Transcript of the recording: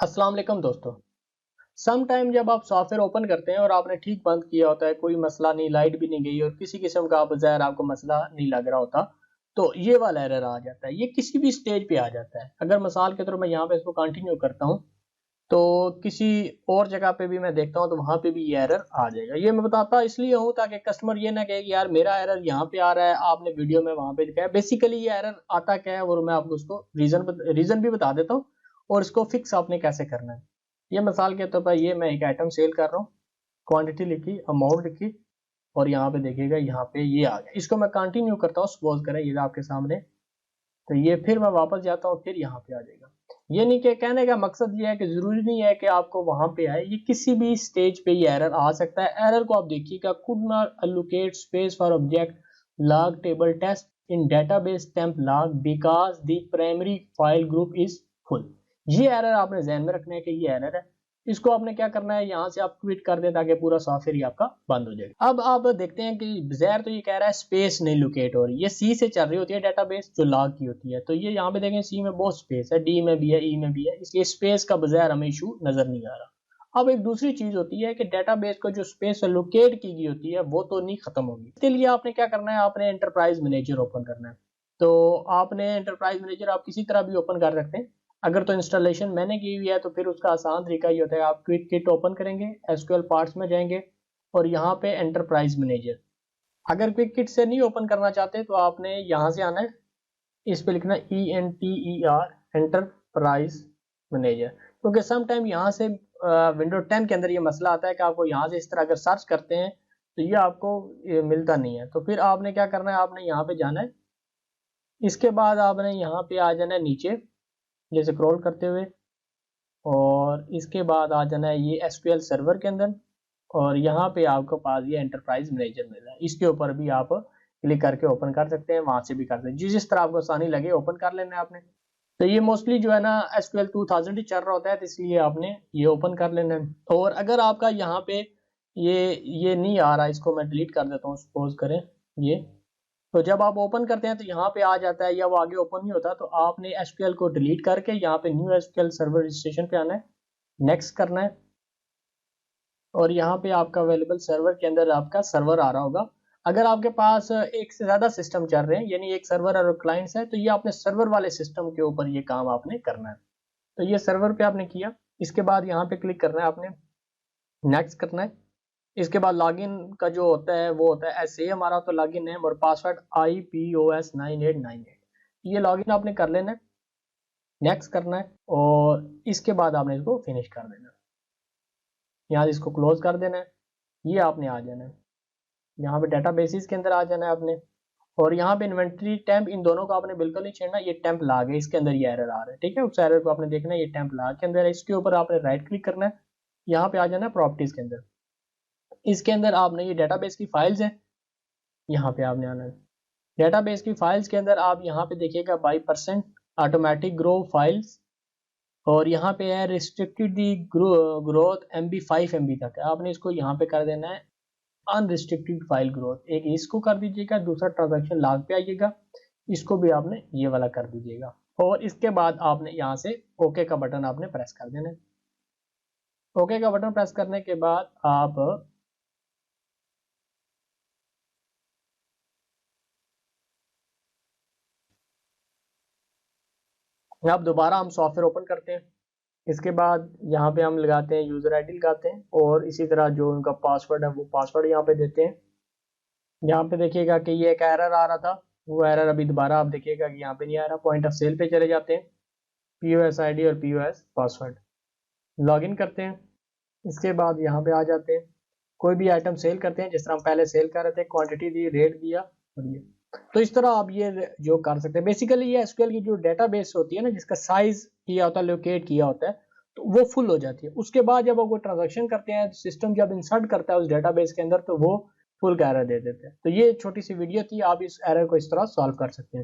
अस्सलाम वालेकुम दोस्तों। सम टाइम जब आप सॉफ्टवेयर ओपन करते हैं और आपने ठीक बंद किया होता है, कोई मसला नहीं, लाइट भी नहीं गई और किसी किस्म का आप ज़ाहिर आपको मसला नहीं लग रहा होता, तो ये वाला एरर आ जाता है। ये किसी भी स्टेज पे आ जाता है। अगर मिसाल के तौर मैं यहाँ पे इसको कंटिन्यू करता हूँ, तो किसी और जगह पे भी मैं देखता हूँ तो वहाँ पे भी ये एरर आ जाएगा। ये मैं बताता इसलिए हूँ ताकि कस्टमर ये ना कहे कि यार मेरा एरर यहाँ पे आ रहा है, आपने वीडियो में वहाँ पे दिखाया। बेसिकली ये एरर आता क्या है और मैं आपको उसको रीज़न भी बता देता हूँ और इसको फिक्स आपने कैसे करना है। ये मिसाल के तौर पर ये मैं एक आइटम सेल कर रहा हूँ, क्वांटिटी लिखी, अमाउंट लिखी और यहाँ पे देखिएगा यहाँ पे ये आ गया। इसको मैं कंटिन्यू करता हूँ, सपोज करें ये आपके सामने, तो ये फिर मैं वापस जाता हूँ, फिर यहाँ पे आ जाएगा। ये नहीं कि कहने का मकसद ये है कि जरूरी नहीं है कि आपको वहां पे आए, ये किसी भी स्टेज पे ये एरर आ सकता है। एरर को आप देखिएगा, could not allocate space for object log table test in database temp log because the primary file group is full. ये एरर आपने ध्यान में रखना है कि ये एरर है। इसको आपने क्या करना है, यहाँ से आप क्विट कर दें ताकि पूरा सॉफ्टवेयर ही आपका बंद हो जाए। अब आप देखते हैं कि ज़ैर तो ये कह रहा है स्पेस नहीं लोकेट हो रही, ये सी से चल रही होती है डेटाबेस जो लॉग की होती है। तो ये यहाँ पे देखें सी में बहुत स्पेस है, डी में भी है, ई में भी है, इसलिए स्पेस का बज़ैर हमें इशू नजर नहीं आ रहा। अब एक दूसरी चीज होती है कि डेटाबेस को जो स्पेस लोकेट की गई होती है वो तो नहीं खत्म होगी। इसके लिए आपने क्या करना है, आपने एंटरप्राइज मैनेजर ओपन करना है। तो आपने एंटरप्राइज मैनेजर आप किसी तरह भी ओपन कर सकते हैं। अगर तो इंस्टॉलेशन मैंने की हुई है तो फिर उसका आसान तरीका ये होता है, आप क्विक किट ओपन करेंगे, एसक्यूएल पार्ट्स में जाएंगे और यहाँ पे एंटरप्राइज मैनेजर। अगर क्विक किट से नहीं ओपन करना चाहते तो आपने यहाँ से आना है, इस पे लिखना ENTER एंटरप्राइज मैनेजर। क्योंकि सम टाइम यहाँ से विंडो 10 के अंदर ये मसला आता है कि आपको यहाँ से इस तरह अगर सर्च करते हैं तो ये आपको मिलता नहीं है। तो फिर आपने क्या करना है, आपने यहाँ पे जाना है, इसके बाद आपने यहाँ पे आ जाना है नीचे जैसे स्क्रॉल करते हुए, और इसके बाद आ जाना है ये एसक्यूएल सर्वर के अंदर, और यहाँ पे आपको पास ये एंटरप्राइज मैनेजर मिल रहा है। इसके ऊपर भी आप क्लिक करके ओपन कर सकते हैं, वहां से भी कर सकते हैं, जिस तरह आपको आसानी लगे ओपन कर लेना है आपने। तो ये मोस्टली जो है ना एसक्यूएल 2000 ही चल रहा होता है, तो इसलिए आपने ये ओपन कर लेना है। और अगर आपका यहाँ पे ये नहीं आ रहा, इसको मैं डिलीट कर देता हूँ, सपोज करें ये, तो जब आप ओपन करते हैं तो यहाँ पे आ जाता है या वो आगे ओपन नहीं होता, तो आपने एसक्यूएल को डिलीट करके यहाँ पे न्यू एसक्यूएल सर्वर रजिस्ट्रेशन पे आना है, नेक्स्ट करना है, और यहाँ पे आपका अवेलेबल सर्वर के अंदर आपका सर्वर आ रहा होगा। अगर आपके पास एक से ज्यादा सिस्टम चल रहे हैं, यानी एक सर्वर और क्लाइंट्स है, तो ये आपने सर्वर वाले सिस्टम के ऊपर ये काम आपने करना है। तो ये सर्वर पे आपने किया, इसके बाद यहाँ पे क्लिक करना है आपने, नेक्स्ट करना है। इसके बाद लॉगिन का जो होता है वो होता है ऐसे ही हमारा, तो लॉगिन नेम और पासवर्ड IPOS9898, ये लॉगिन आपने कर लेना है, नेक्स्ट करना है, और इसके बाद आपने इसको फिनिश कर देना है, यहाँ इसको क्लोज कर देना है। ये आपने आ जाना है यहाँ पे डाटा बेसिस के अंदर आ जाना है आपने, और यहाँ पे इन्वेंट्री टेम्प, इन दोनों को आपने बिल्कुल नहीं छेड़ना। ये टेम्प लाग है, इसके अंदर ये एरर आ रहा है, ठीक है, उस एरर को आपने देखना है, ये टेम्प लाग के अंदर है। इसके ऊपर आपने राइट क्लिक करना है, यहाँ पे आ जाना है प्रॉपर्टीज के अंदर। इसके अंदर आपने ये डेटाबेस की फाइल्स हैं, यहाँ पे आपने आना है। डेटाबेस की फाइल्स के अंदर आप यहाँ पे देखिएगा by percent automatic grow files, और यहाँ पे है रिस्ट्रिक्टेड दी ग्रोथ MB 5 MB तक है, आपने इसको यहाँ पे कर देना है अनरिस्ट्रिक्टेड फाइल ग्रोथ। एक इसको कर दीजिएगा, दूसरा ट्रांजैक्शन लॉग पे आइएगा, इसको भी आपने ये वाला कर दीजिएगा, और इसके बाद आपने यहाँ से ओके का बटन आपने प्रेस कर देना है। ओके का बटन प्रेस करने के बाद आप दोबारा हम सॉफ्टवेयर ओपन करते हैं। इसके बाद यहाँ पे हम लगाते हैं यूजर आईडी लगाते हैं, और इसी तरह जो उनका पासवर्ड है वो पासवर्ड यहाँ पे देते हैं। यहाँ पे देखिएगा कि ये एक एरर आ रहा था, वो एरर अभी दोबारा आप देखिएगा कि यहाँ पे नहीं आ रहा। पॉइंट ऑफ सेल पे चले जाते हैं, POS ID और POS पासवर्ड, लॉगिन करते हैं। इसके बाद यहाँ पे आ जाते हैं, कोई भी आइटम सेल करते हैं जिस तरह हम पहले सेल कर रहे थे, क्वांटिटी दी, रेट दिया, और ये, तो इस तरह आप ये जो कर सकते हैं। बेसिकली ये एसक्यूएल की जो डेटाबेस होती है ना, जिसका साइज किया होता है, लोकेट किया होता है, तो वो फुल हो जाती है। उसके बाद जब आप वो ट्रांजेक्शन करते हैं, सिस्टम जब इंसर्ट करता है उस डेटाबेस के अंदर, तो वो फुल का एरर दे देते हैं। तो ये छोटी सी वीडियो थी, आप इस एरर को इस तरह सॉल्व कर सकते हैं।